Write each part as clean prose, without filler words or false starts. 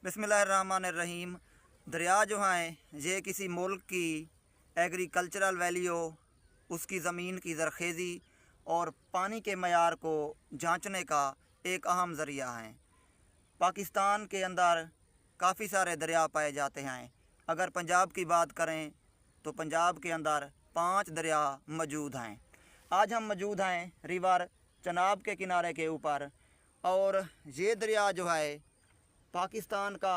बिस्मिल्लाहिर्रहमानिर्रहीम। दरिया जो हैं ये किसी मुल्क की एग्रीकल्चरल वैल्यू, उसकी ज़मीन की ज़रख़ेज़ी और पानी के मयार को जांचने का एक अहम ज़रिया है। पाकिस्तान के अंदर काफ़ी सारे दरिया पाए जाते हैं। अगर पंजाब की बात करें तो पंजाब के अंदर 5 दरिया मौजूद हैं। आज हम मौजूद हैं रिवर चनाब के किनारे के ऊपर, और ये दरिया जो है पाकिस्तान का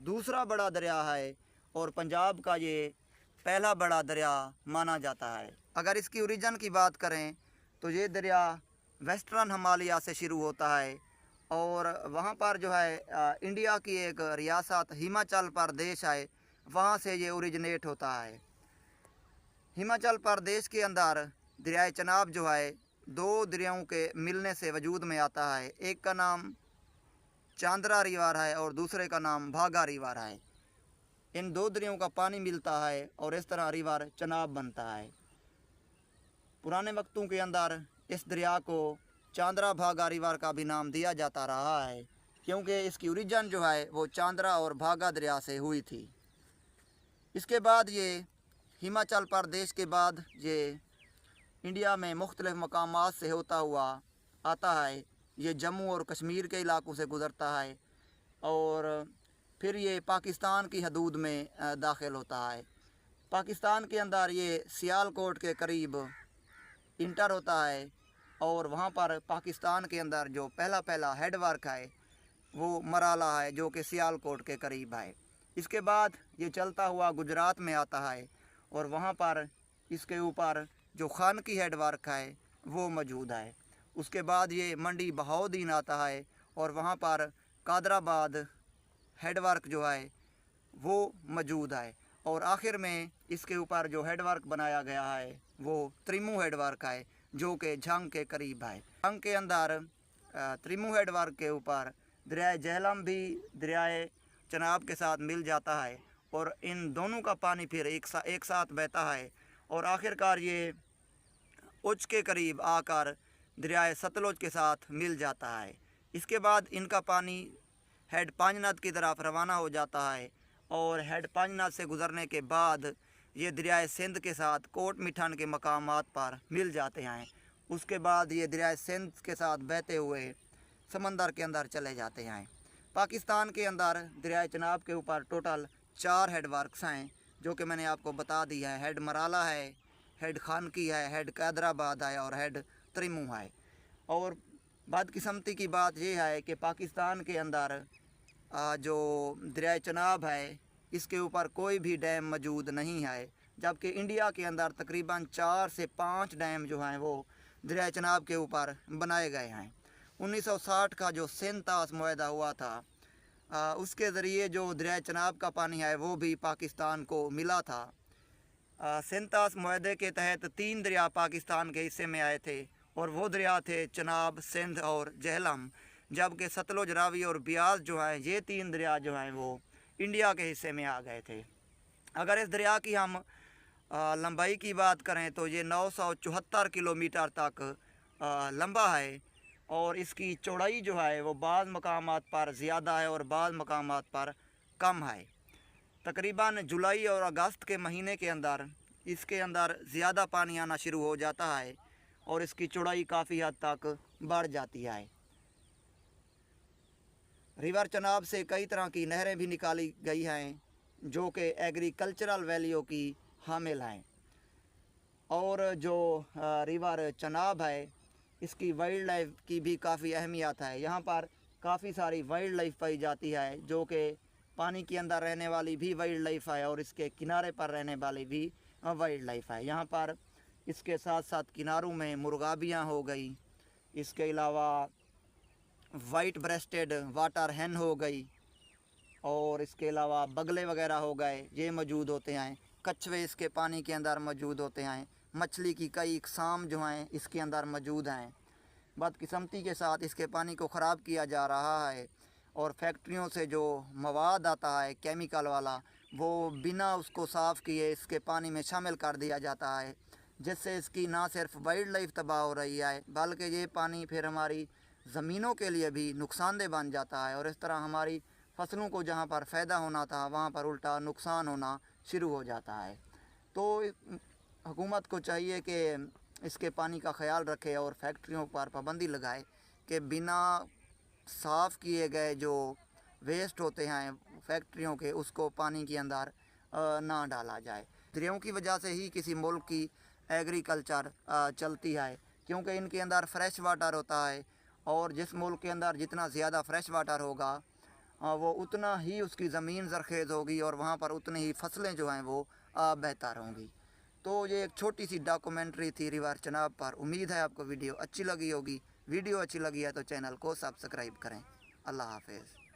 दूसरा बड़ा दरिया है और पंजाब का ये पहला बड़ा दरिया माना जाता है। अगर इसकी ओरिजिन की बात करें तो ये दरिया वेस्टर्न हिमालय से शुरू होता है और वहाँ पर जो है इंडिया की एक रियासत हिमाचल प्रदेश है, वहाँ से ये ओरिजिनेट होता है। हिमाचल प्रदेश के अंदर दरिया चनाब जो है 2 दरियाओं के मिलने से वजूद में आता है। एक का नाम चांद्रा रिवर है और दूसरे का नाम भागा रिवर है। इन 2 दरियाओं का पानी मिलता है और इस तरह रिवर चनाब बनता है। पुराने वक्तों के अंदर इस दरिया को चांद्रा भागा रिवर का भी नाम दिया जाता रहा है, क्योंकि इसकी ओरिजिन जो है वो चांद्रा और भागा दरिया से हुई थी। इसके बाद ये हिमाचल प्रदेश के बाद ये इंडिया में मुख्तलिफ़ मकामात से होता हुआ आता है। ये जम्मू और कश्मीर के इलाकों से गुज़रता है और फिर ये पाकिस्तान की हदूद में दाखिल होता है। पाकिस्तान के अंदर ये सियालकोट के करीब इंटर होता है और वहाँ पर पाकिस्तान के अंदर जो पहला हेडवर्क है वो मराला है, जो कि सियालकोट के करीब है। इसके बाद ये चलता हुआ गुजरात में आता है और वहाँ पर इसके ऊपर जो खान की हेडवर्क है वो मौजूद है। उसके बाद ये मंडी बहाउद्दीन आता है और वहाँ पर कादराबाद हेडवर्क जो है वो मौजूद है। और आखिर में इसके ऊपर जो हेडवर्क बनाया गया है वो त्रिमू हेडवर्क है, जो कि झंग के करीब है। झंग के अंदर त्रिमू हेडवर्क के ऊपर दरिया झेलम भी दरिया चनाब के साथ मिल जाता है और इन दोनों का पानी फिर एक साथ बहता है और आखिरकार ये उच्च के करीब आकर दरिया सतलुज के साथ मिल जाता है। इसके बाद इनका पानी हेड पांजनाथ की तरफ रवाना हो जाता है और हेड पांजनाथ से गुज़रने के बाद ये दरिया सिंध के साथ कोट मिठान के मकामात पर मिल जाते हैं। उसके बाद ये दरिया सिंध के साथ बहते हुए समंदर के अंदर चले जाते हैं। पाकिस्तान के अंदर दरिया चनाब के ऊपर टोटल 4 हेडवर्क्स हैं, जो कि मैंने आपको बता दी है। हेड मराला है, हेड खानकी है, हेड कैदराबाद है और हेड त्रिमू है। और बदकिस्मती की बात यह है कि पाकिस्तान के अंदर जो दरिया चनाब है इसके ऊपर कोई भी डैम मौजूद नहीं है, जबकि इंडिया के अंदर तकरीबन 4 से 5 डैम जो हैं वो दरिया चनाब के ऊपर बनाए गए हैं। 1960 का जो सेंतास मुआहदा हुआ था उसके ज़रिए जो दरिया चनाब का पानी है वो भी पाकिस्तान को मिला था। सेंतास मुआहदे के तहत 3 दरिया पाकिस्तान के हिस्से में आए थे और वो दरिया थे चनाब, सिंध और झेलम, जबकि सतलुज, रावी और ब्यास जो हैं ये 3 दरिया जो हैं वो इंडिया के हिस्से में आ गए थे। अगर इस दरिया की हम लंबाई की बात करें तो ये 974 किलोमीटर तक लंबा है और इसकी चौड़ाई जो है वो बाज़ मकामात पर ज़्यादा है और बाज़ मकामात पर कम है। तकरीबन जुलाई और अगस्त के महीने के अंदर इसके अंदर ज़्यादा पानी आना शुरू हो जाता है और इसकी चौड़ाई काफ़ी हद तक बढ़ जाती है। रिवर चनाब से कई तरह की नहरें भी निकाली गई हैं, जो कि एग्रीकल्चरल वैल्यू की हामिल हैं। और जो रिवर चनाब है इसकी वाइल्ड लाइफ की भी काफ़ी अहमियत है। यहाँ पर काफ़ी सारी वाइल्ड लाइफ पाई जाती है, जो कि पानी के अंदर रहने वाली भी वाइल्ड लाइफ है और इसके किनारे पर रहने वाली भी वाइल्ड लाइफ है। यहाँ पर इसके साथ साथ किनारों में मुर्गाबियाँ हो गई, इसके अलावा वाइट ब्रेस्टेड वाटर हैन हो गई और इसके अलावा बगले वगैरह हो गए, ये मौजूद होते हैं। कछुए इसके पानी के अंदर मौजूद होते हैं। मछली की कई इकसाम जो हैं इसके अंदर मौजूद हैं। बदकिस्मती के साथ इसके पानी को ख़राब किया जा रहा है और फैक्ट्रियों से जो मवाद आता है केमिकल वाला, वो बिना उसको साफ़ किए इसके पानी में शामिल कर दिया जाता है, जिससे इसकी ना सिर्फ वाइल्ड लाइफ तबाह हो रही है बल्कि ये पानी फिर हमारी ज़मीनों के लिए भी नुकसानदेह बन जाता है और इस तरह हमारी फसलों को जहाँ पर फ़ायदा होना था वहाँ पर उल्टा नुकसान होना शुरू हो जाता है। तो हुकूमत को चाहिए कि इसके पानी का ख्याल रखे और फैक्ट्रियों पर पाबंदी लगाए कि बिना साफ़ किए गए जो वेस्ट होते हैं फैक्ट्रियों के उसको पानी के अंदर ना डाला जाए। दरियाओं की वजह से ही किसी मुल्क की एग्रीकल्चर चलती है, क्योंकि इनके अंदर फ्रेश वाटर होता है और जिस मुल्क के अंदर जितना ज़्यादा फ्रेश वाटर होगा वो उतना ही उसकी ज़मीन ज़रख़ेज़ होगी और वहाँ पर उतनी ही फसलें जो हैं वो बेहतर होंगी। तो ये एक छोटी सी डॉक्यूमेंट्री थी रिवर चनाब पर। उम्मीद है आपको वीडियो अच्छी लगी होगी। वीडियो अच्छी लगी है तो चैनल को सब्सक्राइब करें। अल्लाह हाफ़िज़।